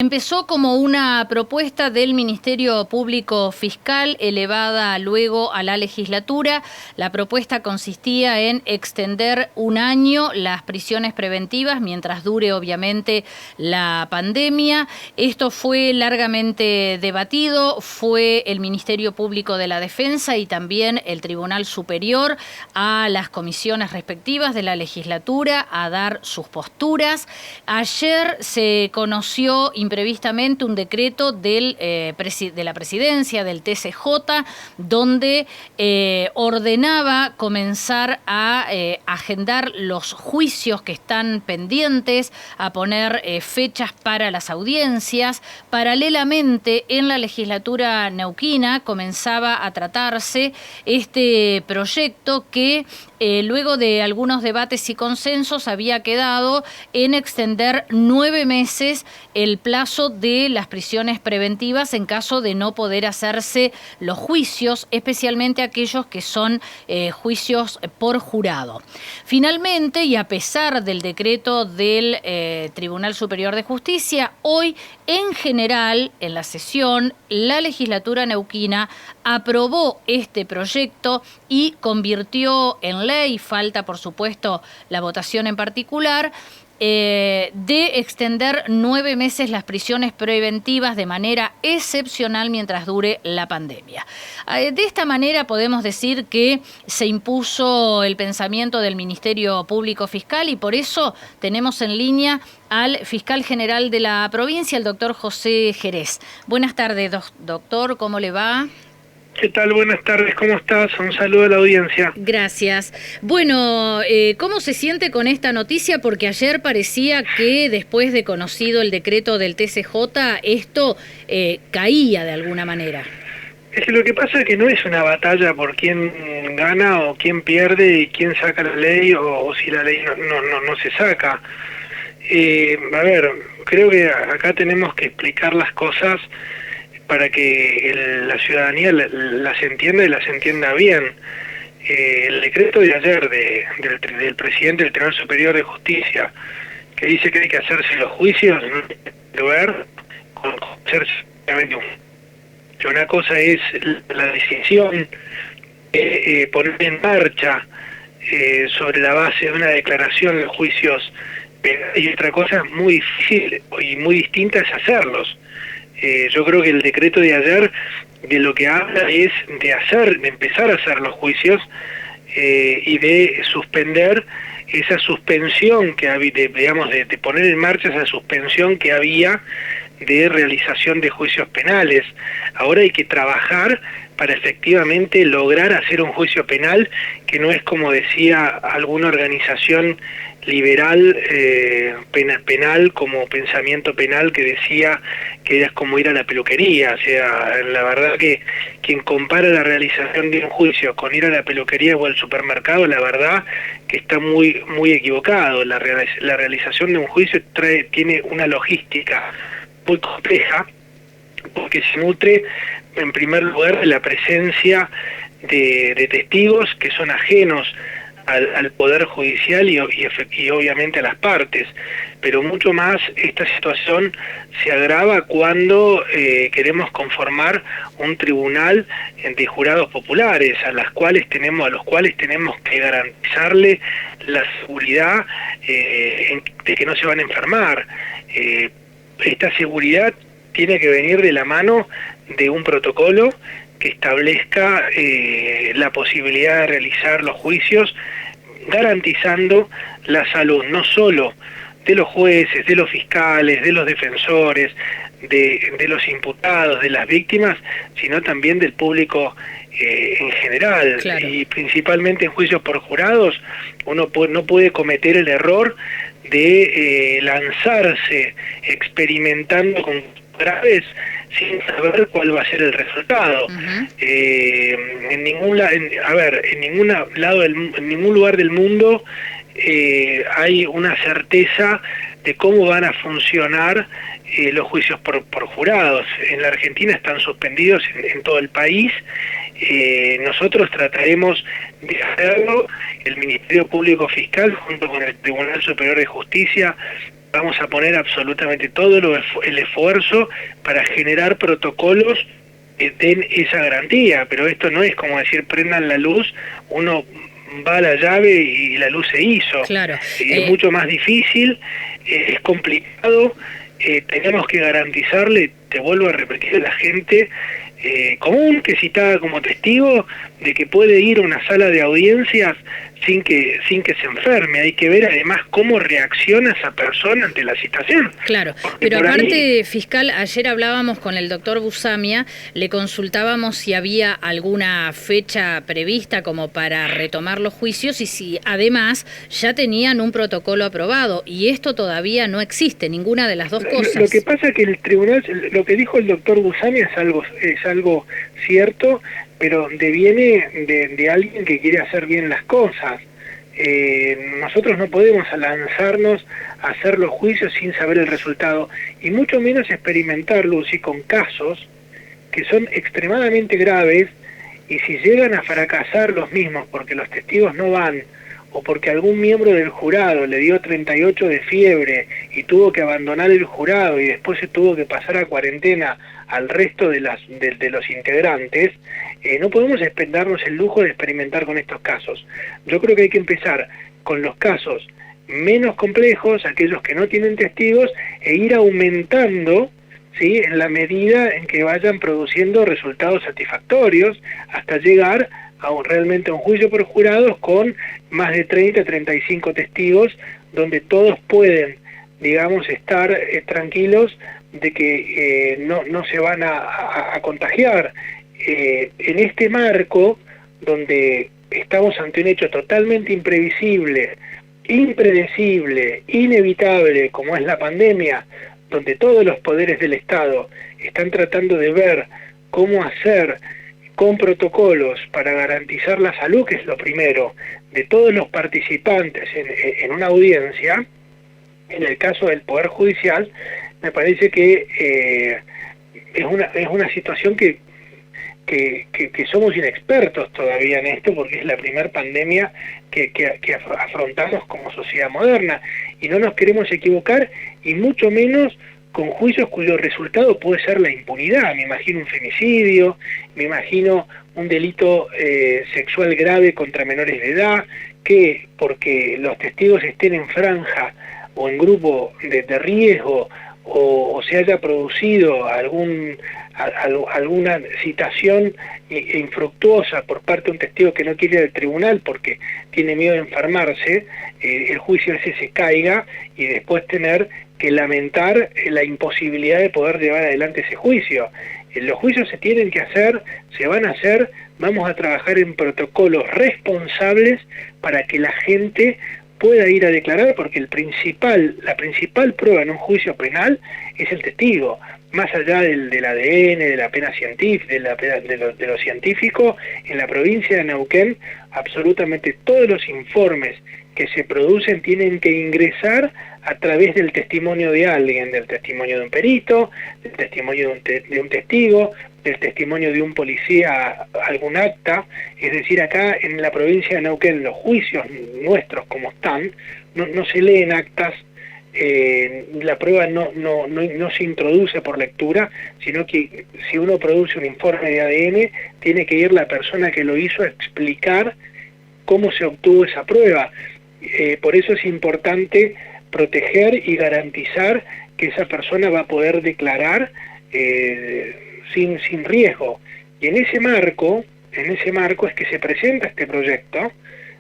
Empezó como una propuesta del Ministerio Público Fiscal elevada luego a la legislatura. La propuesta consistía en extender un año las prisiones preventivas mientras dure obviamente la pandemia. Esto fue largamente debatido, fue el Ministerio Público de la Defensa y también el Tribunal Superior a las comisiones respectivas de la legislatura a dar sus posturas. Ayer se conoció imprevistamente un decreto de la presidencia del TCJ donde ordenaba comenzar a agendar los juicios que están pendientes, a poner fechas para las audiencias. Paralelamente, en la legislatura neuquina comenzaba a tratarse este proyecto que luego de algunos debates y consensos había quedado en extender 9 meses el plazo de las prisiones preventivas en caso de no poder hacerse los juicios, especialmente aquellos que son juicios por jurado. Finalmente, y a pesar del decreto del Tribunal Superior de Justicia, hoy en general, en la sesión, la legislatura neuquina aprobó este proyecto y convirtió en ley, falta por supuesto la votación en particular, de extender 9 meses las prisiones preventivas de manera excepcional mientras dure la pandemia. De esta manera podemos decir que se impuso el pensamiento del Ministerio Público Fiscal y por eso tenemos en línea al fiscal general de la provincia, el doctor José Jerez. Buenas tardes, doctor, ¿cómo le va? ¿Qué tal? Buenas tardes, ¿cómo estás? Un saludo a la audiencia. Gracias. Bueno, ¿cómo se siente con esta noticia? Porque ayer parecía que después de conocido el decreto del TCJ, esto caía de alguna manera. Es que lo que pasa es que no es una batalla por quién gana o quién pierde y quién saca la ley o si la ley no se saca. A ver, creo que acá tenemos que explicar las cosas para que la ciudadanía las entienda y las entienda bien. El decreto de ayer del presidente del Tribunal Superior de Justicia, que dice que hay que hacerse los juicios, no tiene que ver con hacerse una cosa es la decisión de poner en marcha sobre la base de una declaración los juicios, y otra cosa muy difícil y muy distinta es hacerlos. Yo creo que el decreto de ayer de lo que habla es de empezar a hacer los juicios y de suspender esa suspensión que había, de poner en marcha esa suspensión que había de realización de juicios penales. Ahora hay que trabajar para efectivamente lograr hacer un juicio penal que no es, como decía alguna organización liberal penal como pensamiento penal, que decía que era como ir a la peluquería. O sea, la verdad que quien compara la realización de un juicio con ir a la peluquería o al supermercado, la verdad que está muy equivocado. La realización de un juicio tiene una logística muy compleja, porque se nutre en primer lugar de la presencia de testigos que son ajenos al Poder Judicial y obviamente a las partes, pero mucho más esta situación se agrava cuando queremos conformar un tribunal de jurados populares a los cuales tenemos que garantizarle la seguridad de que no se van a enfermar. Esta seguridad tiene que venir de la mano de un protocolo que establezca la posibilidad de realizar los juicios, garantizando la salud no solo de los jueces, de los fiscales, de los defensores, de los imputados, de las víctimas, sino también del público en general. Claro. Y principalmente en juicios por jurados, uno no puede cometer el error de lanzarse experimentando con graves sin saber cuál va a ser el resultado. En ningún lugar del mundo hay una certeza de cómo van a funcionar los juicios por jurados. En la Argentina están suspendidos en todo el país. Nosotros trataremos de hacerlo. El Ministerio Público Fiscal, junto con el Tribunal Superior de Justicia, vamos a poner absolutamente todo el esfuerzo para generar protocolos que den esa garantía, pero esto no es como decir prendan la luz, uno va a la llave y la luz se hizo. Claro. Es mucho más difícil, es complicado, tenemos que garantizarle, te vuelvo a repetir, a la gente común que citada como testigo de que puede ir a una sala de audiencias sin que se enferme. Hay que ver además cómo reacciona esa persona ante la citación. Claro, pero aparte, fiscal, ayer hablábamos con el doctor Busamia, le consultábamos si había alguna fecha prevista como para retomar los juicios y si además ya tenían un protocolo aprobado, y esto todavía no existe, ninguna de las dos cosas. Lo que pasa es que el tribunal, lo que dijo el doctor Busamia es algo cierto, pero deviene de alguien que quiere hacer bien las cosas. Nosotros no podemos lanzarnos a hacer los juicios sin saber el resultado, y mucho menos experimentar, Lucy, con casos que son extremadamente graves, y si llegan a fracasar los mismos porque los testigos no van, o porque algún miembro del jurado le dio 38 de fiebre y tuvo que abandonar el jurado y después se tuvo que pasar a cuarentena al resto de los integrantes, no podemos darnos el lujo de experimentar con estos casos. Yo creo que hay que empezar con los casos menos complejos, aquellos que no tienen testigos, e ir aumentando, ¿sí?, en la medida en que vayan produciendo resultados satisfactorios, hasta llegar realmente a un juicio por jurados con más de 30, 35 testigos, donde todos pueden, digamos, estar tranquilos de que no se van a contagiar. En este marco, donde estamos ante un hecho totalmente imprevisible, impredecible, inevitable, como es la pandemia, donde todos los poderes del Estado están tratando de ver cómo hacer con protocolos para garantizar la salud, que es lo primero, de todos los participantes en una audiencia, en el caso del Poder Judicial, me parece que es una situación que somos inexpertos todavía en esto, porque es la primera pandemia que afrontamos como sociedad moderna, y no nos queremos equivocar, y mucho menos con juicios cuyo resultado puede ser la impunidad. Me imagino un femicidio, me imagino un delito sexual grave contra menores de edad, que porque los testigos estén en franja o en grupo de riesgo, o se haya producido alguna citación infructuosa por parte de un testigo que no quiere ir al tribunal porque tiene miedo de enfermarse, el juicio ese se caiga, y después tener que lamentar la imposibilidad de poder llevar adelante ese juicio. Los juicios se tienen que hacer, se van a hacer, vamos a trabajar en protocolos responsables para que la gente pueda ir a declarar, porque la principal prueba en un juicio penal es el testigo. Más allá del ADN, de la pena científica, de lo científico, en la provincia de Neuquén, absolutamente todos los informes que se producen tienen que ingresar a través del testimonio de alguien, del testimonio de un perito, del testimonio de un testigo, del testimonio de un policía, algún acta. Es decir, acá en la provincia de Neuquén los juicios nuestros como están, no se leen actas, la prueba no se introduce por lectura, sino que si uno produce un informe de ADN, tiene que ir la persona que lo hizo a explicar cómo se obtuvo esa prueba. Por eso es importante proteger y garantizar que esa persona va a poder declarar sin riesgo. Y en ese marco es que se presenta este proyecto,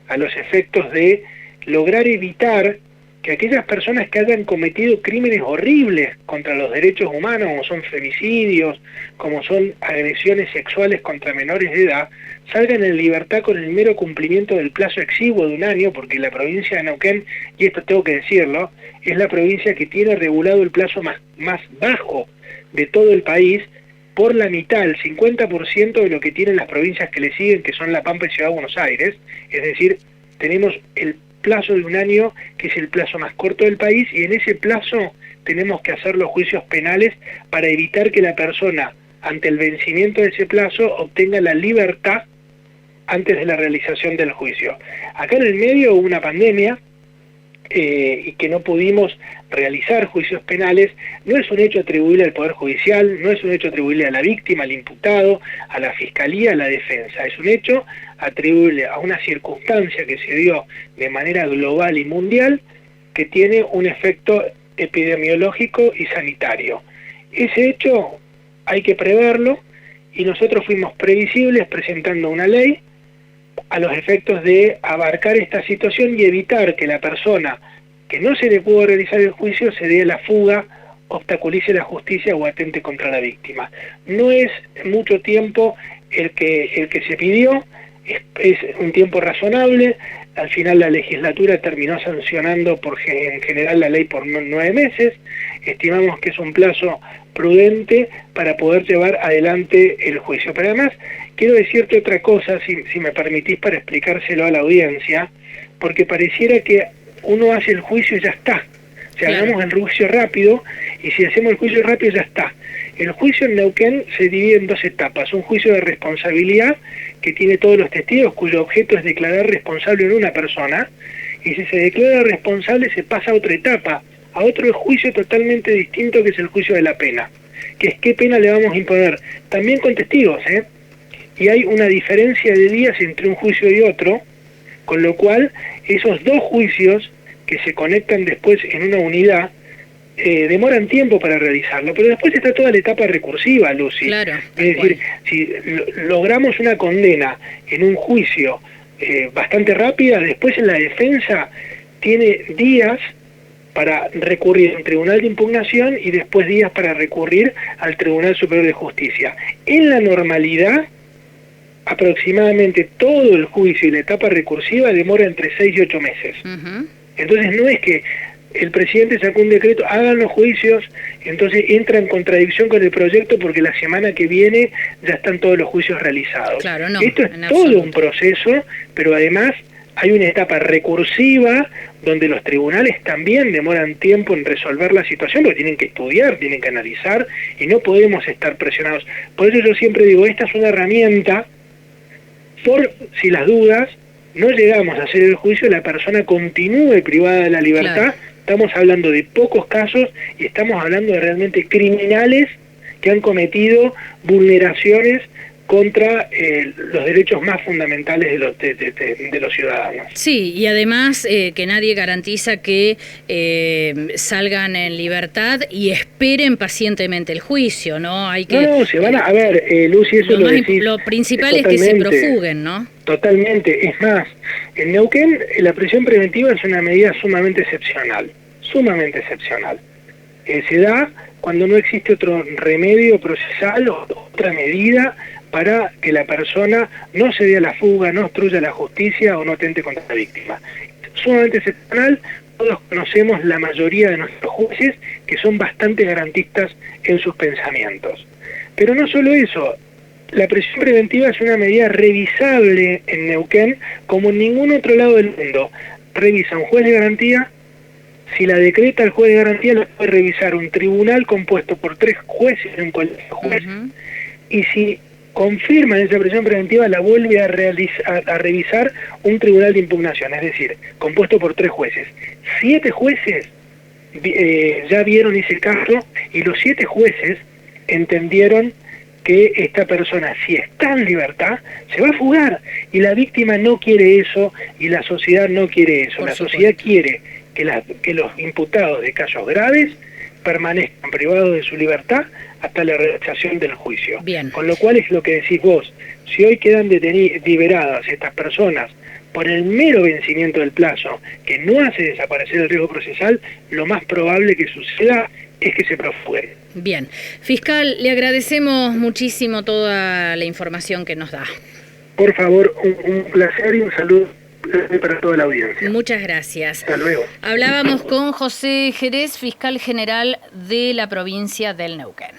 a los efectos de lograr evitar que aquellas personas que hayan cometido crímenes horribles contra los derechos humanos, como son femicidios, como son agresiones sexuales contra menores de edad, salgan en libertad con el mero cumplimiento del plazo exiguo de un año, porque la provincia de Neuquén, y esto tengo que decirlo, es la provincia que tiene regulado el plazo más bajo de todo el país, por la mitad, el 50% de lo que tienen las provincias que le siguen, que son La Pampa y Ciudad de Buenos Aires. Es decir, tenemos el plazo de un año, que es el plazo más corto del país, y en ese plazo tenemos que hacer los juicios penales para evitar que la persona, ante el vencimiento de ese plazo, obtenga la libertad antes de la realización del juicio. Acá en el medio hubo una pandemia y que no pudimos realizar juicios penales, no es un hecho atribuible al Poder Judicial, no es un hecho atribuible a la víctima, al imputado, a la Fiscalía, a la defensa, es un hecho atribuible a una circunstancia que se dio de manera global y mundial que tiene un efecto epidemiológico y sanitario. Ese hecho hay que preverlo y nosotros fuimos previsibles presentando una ley a los efectos de abarcar esta situación y evitar que la persona que no se le pudo realizar el juicio se dé a la fuga, obstaculice la justicia o atente contra la víctima. No es mucho tiempo el que se pidió, es un tiempo razonable. Al final la legislatura terminó sancionando en general la ley por 9 meses. Estimamos que es un plazo prudente para poder llevar adelante el juicio. Pero además quiero decirte otra cosa, si me permitís, para explicárselo a la audiencia, porque pareciera que uno hace el juicio y ya está. O sea, hagamos el juicio rápido, y si hacemos el juicio rápido ya está. El juicio en Neuquén se divide en 2 etapas. Un juicio de responsabilidad que tiene todos los testigos, cuyo objeto es declarar responsable a una persona, y si se declara responsable se pasa a otra etapa, a otro juicio totalmente distinto, que es el juicio de la pena, que es qué pena le vamos a imponer, también con testigos, y hay una diferencia de días entre un juicio y otro, con lo cual esos 2 juicios que se conectan después en una unidad demoran tiempo para realizarlo, pero después está toda la etapa recursiva, Lucy. Claro, es decir, si logramos una condena en un juicio bastante rápida, después en la defensa tiene días para recurrir al Tribunal de Impugnación y después días para recurrir al Tribunal Superior de Justicia. En la normalidad, aproximadamente todo el juicio y la etapa recursiva demora entre 6 y 8 meses. Entonces no es que el presidente sacó un decreto, hagan los juicios, entonces entra en contradicción con el proyecto porque la semana que viene ya están todos los juicios realizados. Claro, no, esto es todo un proceso, pero además hay una etapa recursiva donde los tribunales también demoran tiempo en resolver la situación, porque tienen que estudiar, tienen que analizar, y no podemos estar presionados. Por eso yo siempre digo, esta es una herramienta, por si las dudas, no llegamos a hacer el juicio, la persona continúe privada de la libertad. Claro. Estamos hablando de pocos casos y estamos hablando de realmente criminales que han cometido vulneraciones contra los derechos más fundamentales de los ciudadanos. Sí, y además que nadie garantiza que salgan en libertad y esperen pacientemente el juicio, ¿no? Hay que, no, se van a ver, Lucy, eso lo principal es que se profuguen, ¿no? Totalmente, es más, en Neuquén la prisión preventiva es una medida sumamente excepcional, se da cuando no existe otro remedio procesal o otra medida para que la persona no se dé a la fuga, no obstruya la justicia o no atente contra la víctima. Sumamente excepcional, todos conocemos la mayoría de nuestros jueces que son bastante garantistas en sus pensamientos. Pero no solo eso, la prisión preventiva es una medida revisable en Neuquén como en ningún otro lado del mundo. Revisa un juez de garantía, si la decreta el juez de garantía la puede revisar un tribunal compuesto por 3 jueces en un colegio de jueces, y si confirman esa prisión preventiva, la vuelve a revisar un tribunal de impugnación, es decir, compuesto por 3 jueces. 7 jueces ya vieron ese caso y los 7 jueces entendieron que esta persona, si está en libertad, se va a fugar. Y la víctima no quiere eso y la sociedad no quiere eso. La sociedad quiere que los imputados de casos graves permanezcan privados de su libertad hasta la realización del juicio. Bien. Con lo cual es lo que decís vos, si hoy quedan liberadas estas personas por el mero vencimiento del plazo, que no hace desaparecer el riesgo procesal, lo más probable que suceda es que se profuguen. Bien. Fiscal, le agradecemos muchísimo toda la información que nos da. Por favor, un placer y un saludo para toda la audiencia. Muchas gracias. Hasta luego. Hablábamos con José Jerez, fiscal general de la provincia del Neuquén.